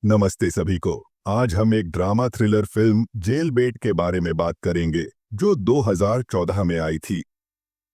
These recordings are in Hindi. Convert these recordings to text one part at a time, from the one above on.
नमस्ते सभी को। आज हम एक ड्रामा थ्रिलर फिल्म जेल बेट के बारे में बात करेंगे जो 2014 में आई थी।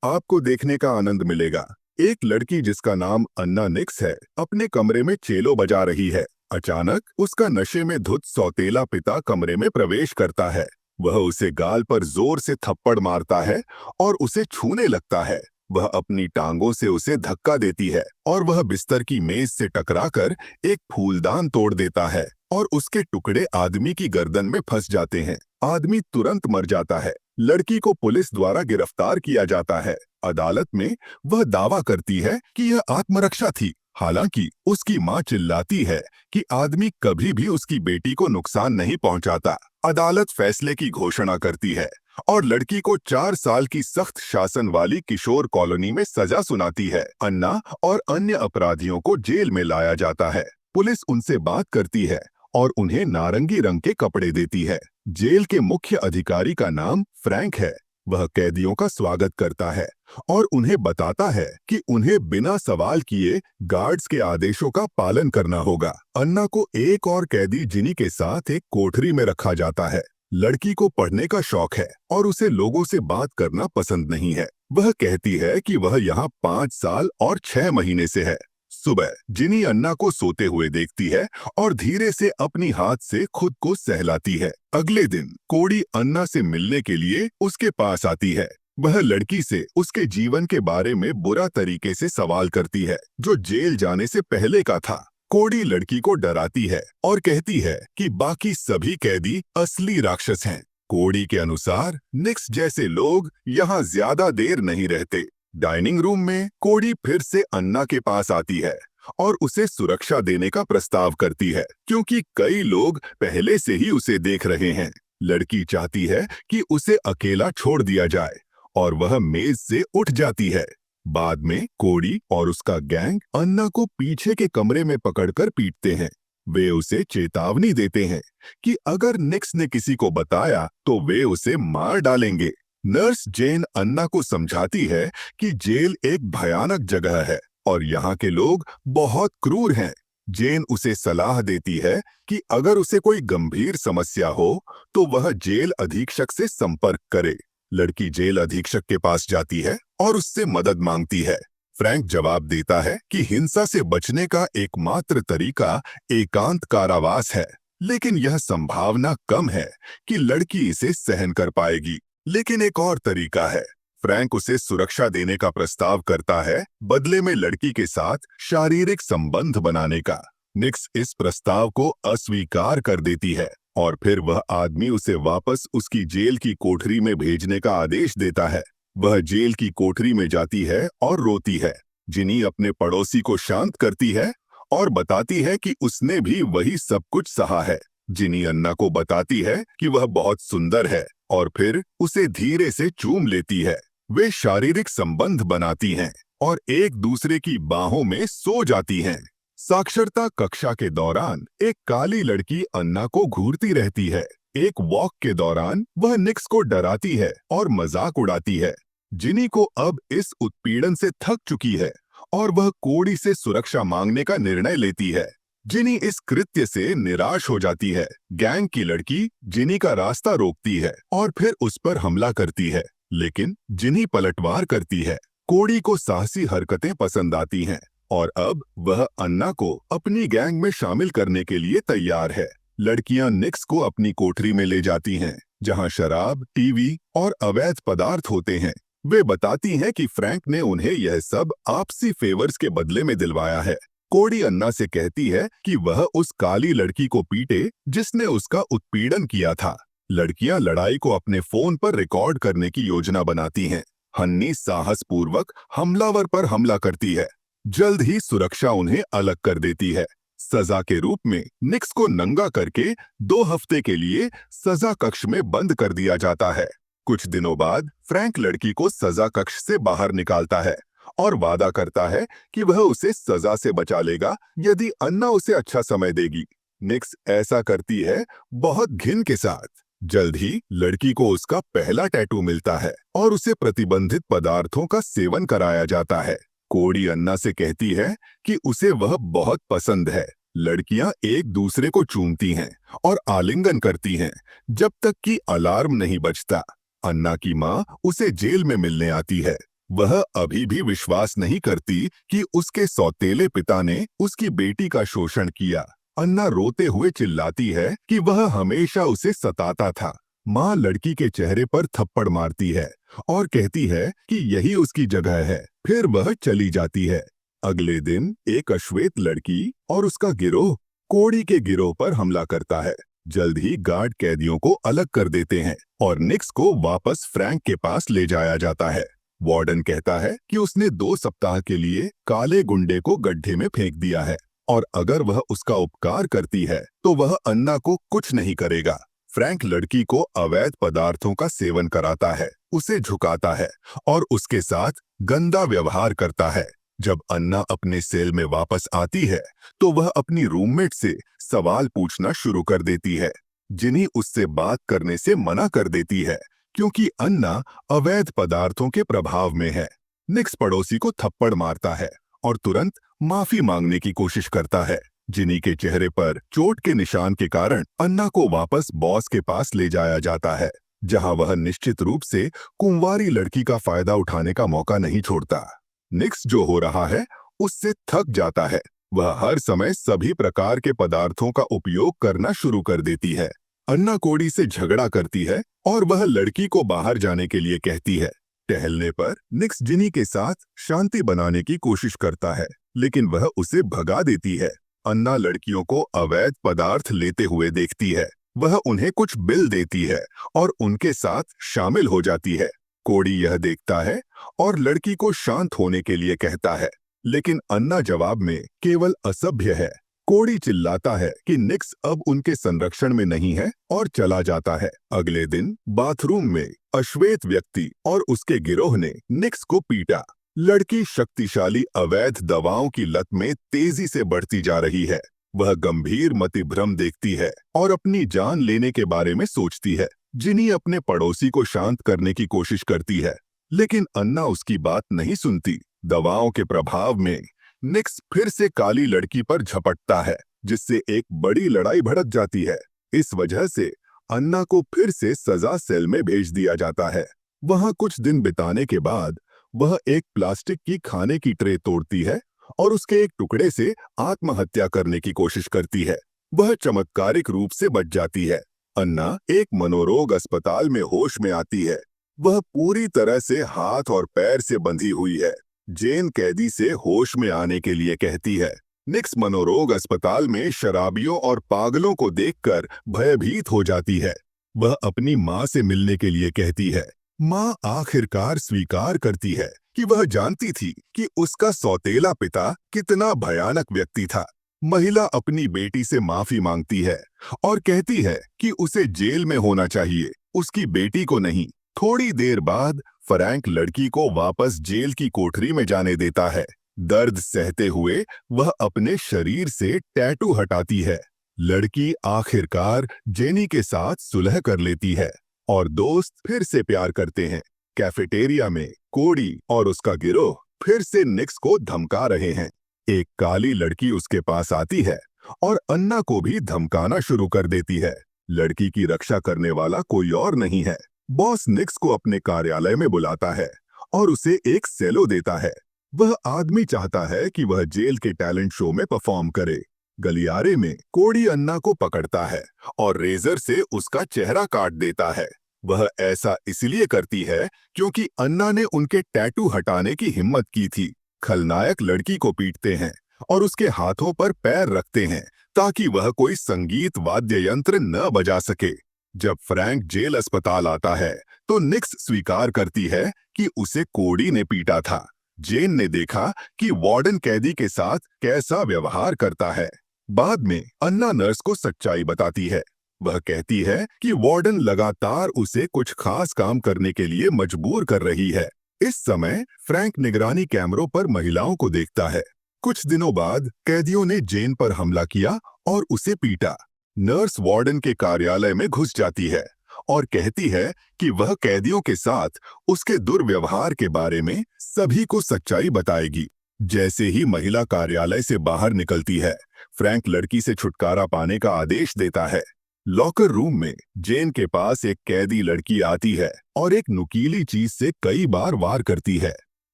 आपको देखने का आनंद मिलेगा। एक लड़की जिसका नाम अन्ना निक्स है अपने कमरे में चेलो बजा रही है। अचानक उसका नशे में धुत सौतेला पिता कमरे में प्रवेश करता है। वह उसे गाल पर जोर से थप्पड़ मारता है और उसे छूने लगता है। वह अपनी टांगों से उसे धक्का देती है और वह बिस्तर की मेज से टकराकर एक फूलदान तोड़ देता है और उसके टुकड़े आदमी की गर्दन में फंस जाते हैं। आदमी तुरंत मर जाता है। लड़की को पुलिस द्वारा गिरफ्तार किया जाता है। अदालत में वह दावा करती है कि यह आत्मरक्षा थी। हालांकि उसकी मां चिल्लाती है कि आदमी कभी भी उसकी बेटी को नुकसान नहीं पहुंचाता। अदालत फैसले की घोषणा करती है और लड़की को 4 साल की सख्त शासन वाली किशोर कॉलोनी में सजा सुनाती है। अन्ना और अन्य अपराधियों को जेल में लाया जाता है। पुलिस उनसे बात करती है और उन्हें नारंगी रंग के कपड़े देती है। जेल के मुख्य अधिकारी का नाम फ्रैंक है। वह कैदियों का स्वागत करता है और उन्हें बताता है कि उन्हें बिना सवाल किए गार्ड्स के आदेशों का पालन करना होगा। अन्ना को एक और कैदी जिनी के साथ एक कोठरी में रखा जाता है। लड़की को पढ़ने का शौक है और उसे लोगों से बात करना पसंद नहीं है। वह कहती है कि वह यहाँ 5 साल और 6 महीने से है। सुबह जिनी अन्ना को सोते हुए देखती है और धीरे से अपनी हाथ से खुद को सहलाती है। अगले दिन कोड़ी अन्ना से मिलने के लिए उसके पास आती है। वह लड़की से उसके जीवन के बारे में बुरा तरीके से सवाल करती है जो जेल जाने से पहले का था। कोड़ी लड़की को डराती है और कहती है कि बाकी सभी कैदी असली राक्षस हैं। कोड़ी के अनुसार निक्स जैसे लोग यहाँ ज्यादा देर नहीं रहते। डाइनिंग रूम में कोड़ी फिर से अन्ना के पास आती है और उसे सुरक्षा देने का प्रस्ताव करती है क्योंकि कई लोग पहले से ही उसे देख रहे हैं। लड़की चाहती है कि उसे अकेला छोड़ दिया जाए और वह मेज से उठ जाती है। बाद में कोड़ी और उसका गैंग अन्ना को पीछे के कमरे में पकड़कर पीटते हैं। वे उसे चेतावनी देते हैं कि अगर निक्स ने किसी को बताया तो वे उसे मार डालेंगे। नर्स जेन अन्ना को समझाती है कि जेल एक भयानक जगह है और यहाँ के लोग बहुत क्रूर हैं। जेन उसे सलाह देती है कि अगर उसे कोई गंभीर समस्या हो तो वह जेल अधीक्षक से संपर्क करे। लड़की जेल अधीक्षक के पास जाती है और उससे मदद मांगती है। फ्रैंक जवाब देता है कि हिंसा से बचने का एकमात्र तरीका एकांत कारावास है, लेकिन यह संभावना कम है कि लड़की इसे सहन कर पाएगी। लेकिन एक और तरीका है। फ्रैंक उसे सुरक्षा देने का प्रस्ताव करता है, बदले में लड़की के साथ शारीरिक संबंध बनाने का। निक्स इस प्रस्ताव को अस्वीकार कर देती है और फिर वह आदमी उसे वापस उसकी जेल की कोठरी में भेजने का आदेश देता है। वह जेल की कोठरी में जाती है और रोती है। जिनी अपने पड़ोसी को शांत करती है और बताती है कि उसने भी वही सब कुछ सहा है। जिनी अन्ना को बताती है कि वह बहुत सुंदर है और फिर उसे धीरे से चूम लेती है। वे शारीरिक संबंध बनाती हैं और एक दूसरे की बाहों में सो जाती हैं। साक्षरता कक्षा के दौरान एक काली लड़की अन्ना को घूरती रहती है। एक वॉक के दौरान वह निक्स को डराती है और मजाक उड़ाती है। जिनी को अब इस उत्पीड़न से थक चुकी है और वह कोड़ी से सुरक्षा मांगने का निर्णय लेती है। जिनी इस कृत्य से निराश हो जाती है। गैंग की लड़की जिनी का रास्ता रोकती है और फिर उस पर हमला करती है, लेकिन जिनी पलटवार करती है। कोड़ी को साहसी हरकतें पसंद आती हैं और अब वह अन्ना को अपनी गैंग में शामिल करने के लिए तैयार है। लड़कियां निक्स को अपनी कोठरी में ले जाती हैं, जहां शराब, टीवी और अवैध पदार्थ होते हैं। वे बताती हैं कि फ्रैंक ने उन्हें यह सब आपसी फेवर्स के बदले में दिलवाया है। कोड़ी अन्ना से कहती है कि वह उस काली लड़की को पीटे जिसने उसका उत्पीड़न किया था। लड़कियां लड़ाई को अपने फोन पर रिकॉर्ड करने की योजना बनाती हैं। हन्नी साहसपूर्वक हमलावर पर हमला करती है। जल्द ही सुरक्षा उन्हें अलग कर देती है। सजा के रूप में निक्स को नंगा करके 2 हफ्ते के लिए सजा कक्ष में बंद कर दिया जाता है। कुछ दिनों बाद फ्रैंक लड़की को सजा कक्ष से बाहर निकालता है और वादा करता है कि वह उसे सजा से बचा लेगा यदि अन्ना उसे अच्छा समय देगी। निक्स ऐसा करती है, बहुत घिन के साथ। जल्द ही लड़की को उसका पहला टैटू मिलता है और उसे प्रतिबंधित पदार्थों का सेवन कराया जाता है। कोड़ी अन्ना से कहती है कि उसे वह बहुत पसंद है, लड़कियां एक दूसरे को चूमती हैं और आलिंगन करती हैं जब तक कि अलार्म नहीं बजता। अन्ना की माँ उसे जेल में मिलने आती है। वह अभी भी विश्वास नहीं करती कि उसके सौतेले पिता ने उसकी बेटी का शोषण किया। अन्ना रोते हुए चिल्लाती है कि वह हमेशा उसे सताता था। माँ लड़की के चेहरे पर थप्पड़ मारती है और कहती है कि यही उसकी जगह है। फिर वह चली जाती है। अगले दिन एक अश्वेत लड़की और उसका गिरोह कोड़ी के गिरोह पर हमला करता है। जल्द ही गार्ड कैदियों को अलग कर देते हैं और निक्स को वापस फ्रैंक के पास ले जाया जाता है। वार्डन कहता है कि उसने 2 सप्ताह के लिए काले गुंडे को गड्ढे में फेंक दिया है और अगर वह उसका उपकार करती है तो वह अन्ना को कुछ नहीं करेगा। फ्रैंक लड़की को अवैध पदार्थों का सेवन कराता है, उसे झुकाता है और उसके साथ गंदा व्यवहार करता है। जब अन्ना अपने सेल में वापस आती है तो वह अपनी रूममेट से सवाल पूछना शुरू कर देती है। जिन्ही उससे बात करने से मना कर देती है क्योंकि अन्ना अवैध पदार्थों के प्रभाव में है। निक्स पड़ोसी को थप्पड़ मारता है और तुरंत माफी मांगने की कोशिश करता है। जिनी के चेहरे पर चोट के निशान के कारण अन्ना को वापस बॉस के पास ले जाया जाता है, जहां वह निश्चित रूप से कुंवारी लड़की का फायदा उठाने का मौका नहीं छोड़ता। निक्स जो हो रहा है उससे थक जाता है। वह हर समय सभी प्रकार के पदार्थों का उपयोग करना शुरू कर देती है। अन्ना कोड़ी से झगड़ा करती है और वह लड़की को बाहर जाने के लिए कहती है। टहलने पर निक्स जिनी के साथ शांति बनाने की कोशिश करता है, लेकिन वह उसे भगा देती है। अन्ना लड़कियों को अवैध पदार्थ लेते हुए देखती है। वह उन्हें कुछ बिल देती है और उनके साथ शामिल हो जाती है। कोड़ी यह देखता है और लड़की को शांत होने के लिए कहता है, लेकिन अन्ना जवाब में केवल असभ्य है। कोड़ी चिल्लाता है कि निक्स अब उनके संरक्षण में नहीं है और चला जाता है। अगले दिन बाथरूम में अश्वेत व्यक्ति और उसके गिरोह ने निक्स को पीटा। लड़की शक्तिशाली अवैध दवाओं की लत में तेजी से बढ़ती जा रही है। वह गंभीर मतिभ्रम देखती है और अपनी जान लेने के बारे में सोचती है। जिनी अपने पड़ोसी को शांत करने की कोशिश करती है, लेकिन अन्ना उसकी बात नहीं सुनती। दवाओं के प्रभाव में निक्स फिर से काली लड़की पर झपटता है, जिससे एक बड़ी लड़ाई भड़क जाती है। इस वजह से अन्ना को फिर से सजा सेल में भेज दिया जाता है। वहां कुछ दिन बिताने के बाद वह एक प्लास्टिक की खाने की ट्रे तोड़ती है और उसके एक टुकड़े से आत्महत्या करने की कोशिश करती है। वह चमत्कारिक रूप से बच जाती है। अन्ना एक मनोरोग अस्पताल में होश में आती है। वह पूरी तरह से हाथ और पैर से बंधी हुई है। जेन कैदी से होश में आने के लिए कहती है। निक्स मनोरोग अस्पताल में शराबियों और पागलों को देखकर भयभीत हो जाती है। वह अपनी माँ से मिलने के लिए कहती है। माँ आखिरकार स्वीकार करती है कि वह जानती थी कि उसका सौतेला पिता कितना भयानक व्यक्ति था। महिला अपनी बेटी से माफी मांगती है और कहती है कि उसे जेल में होना चाहिए, उसकी बेटी को नहीं। थोड़ी देर बाद फ्रैंक लड़की को वापस जेल की कोठरी में जाने देता है। दर्द सहते हुए वह अपने शरीर से टैटू हटाती है। लड़की आखिरकार जेनी के साथ सुलह कर लेती है और दोस्त फिर से प्यार करते हैं। कैफेटेरिया में कोड़ी और उसका गिरोह फिर से निक्स को धमका रहे हैं। एक काली लड़की उसके पास आती है और अन्ना को भी धमकाना शुरू कर देती है। लड़की की रक्षा करने वाला कोई और नहीं है। बॉस निक्स को अपने कार्यालय में बुलाता है और उसे एक सेलो देता है। वह आदमी चाहता है कि वह जेल के टैलेंट शो में परफॉर्म करे। गलियारे में कोड़ी अन्ना को पकड़ता है और रेजर से उसका चेहरा काट देता है। वह ऐसा इसलिए करती है क्योंकि अन्ना ने उनके टैटू हटाने की हिम्मत की थी। खलनायक लड़की को पीटते हैं और उसके हाथों पर पैर रखते हैं ताकि वह कोई संगीत वाद्य यंत्र न बजा सके। जब फ्रैंक जेल अस्पताल आता है तो निक्स स्वीकार करती है कि उसे कोड़ी ने पीटा था। जेन ने देखा कि वार्डन कैदी के साथ कैसा व्यवहार करता है। बाद में अन्ना नर्स को सच्चाई बताती है। वह कहती है कि वार्डन लगातार उसे कुछ खास काम करने के लिए मजबूर कर रही है। इस समय फ्रैंक निगरानी कैमरों पर महिलाओं को देखता है। कुछ दिनों बाद कैदियों ने जेन पर हमला किया और उसे पीटा। नर्स वार्डन के कार्यालय में घुस जाती है और कहती है कि वह कैदियों के साथ उसके दुर्व्यवहार के बारे में सभी को सच्चाई बताएगी। जैसे ही महिला कार्यालय से बाहर निकलती है, फ्रैंक लड़की से छुटकारा पाने का आदेश देता है। लॉकर रूम में जेन के पास एक कैदी लड़की आती है और एक नुकीली चीज से कई बार वार करती है।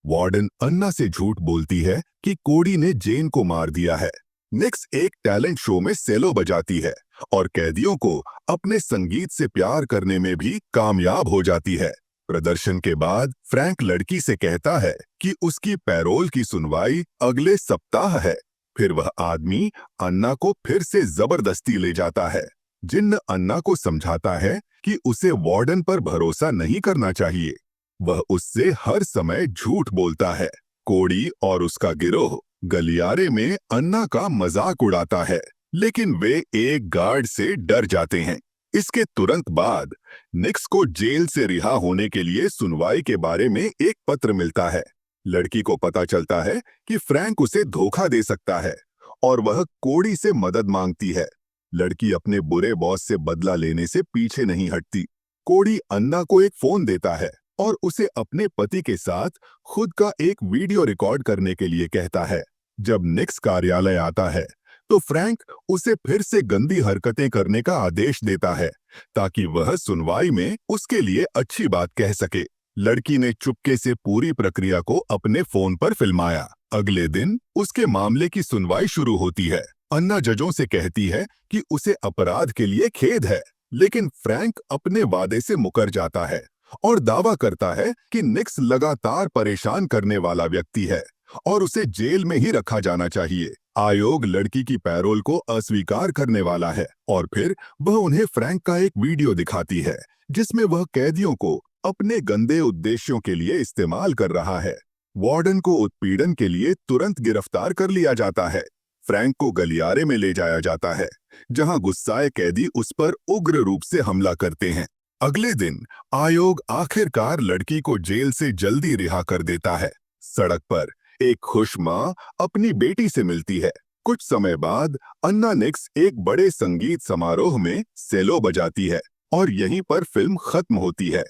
वार्डन अन्ना से झूठ बोलती है कि कोडी ने जेन को मार दिया है। निक्स एक टैलेंट शो में सेलो बजाती है और कैदियों को अपने संगीत से प्यार करने में भी कामयाब हो जाती है। प्रदर्शन के बाद फ्रैंक लड़की से कहता है कि उसकी पैरोल की सुनवाई अगले सप्ताह है। फिर वह आदमी अन्ना को फिर से जबरदस्ती ले जाता है। जिन्न अन्ना को समझाता है कि उसे वार्डन पर भरोसा नहीं करना चाहिए। वह उससे हर समय झूठ बोलता है। कोडी और उसका गिरोह गलियारे में अन्ना का मजाक उड़ाता है, लेकिन वे एक गार्ड से डर जाते हैं। इसके तुरंत बाद निक्स को जेल से रिहा होने के लिए सुनवाई के बारे में एक पत्र मिलता है। लड़की को पता चलता है कि फ्रैंक उसे धोखा दे सकता है और वह कोडी से मदद मांगती है। लड़की अपने बुरे बॉस से बदला लेने से पीछे नहीं हटती। कोडी अन्ना को एक फोन देता है और उसे अपने पति के साथ खुद का एक वीडियो रिकॉर्ड करने के लिए कहता है। जब निक्स कार्यालय आता है तो फ्रैंक उसे फिर से गंदी हरकतें करने का आदेश देता है ताकि वह सुनवाई में उसके लिए अच्छी बात कह सके। लड़की ने चुपके से पूरी प्रक्रिया को अपने फोन पर फिल्माया। अगले दिन उसके मामले की सुनवाई शुरू होती है। अन्ना जजों से कहती है कि उसे अपराध के लिए खेद है, लेकिन फ्रैंक अपने वादे से मुकर जाता है और दावा करता है कि निक्स लगातार परेशान करने वाला व्यक्ति है और उसे जेल में ही रखा जाना चाहिए। आयोग लड़की की पैरोल को अस्वीकार करने वाला है और फिर वह उन्हें फ्रैंक का एक वीडियो दिखाती है जिसमें वह कैदियों को अपने गंदे उद्देश्यों के लिए इस्तेमाल कर रहा है। वार्डन को उत्पीड़न के लिए तुरंत गिरफ्तार कर लिया जाता है। फ्रैंक को गलियारे में ले जाया जाता है, जहां गुस्साए कैदी उस पर उग्र रूप से हमला करते हैं। अगले दिन आयोग आखिरकार लड़की को जेल से जल्दी रिहा कर देता है। सड़क पर एक खुश माँ अपनी बेटी से मिलती है। कुछ समय बाद अन्ना निक्स एक बड़े संगीत समारोह में सेलो बजाती है और यहीं पर फिल्म खत्म होती है।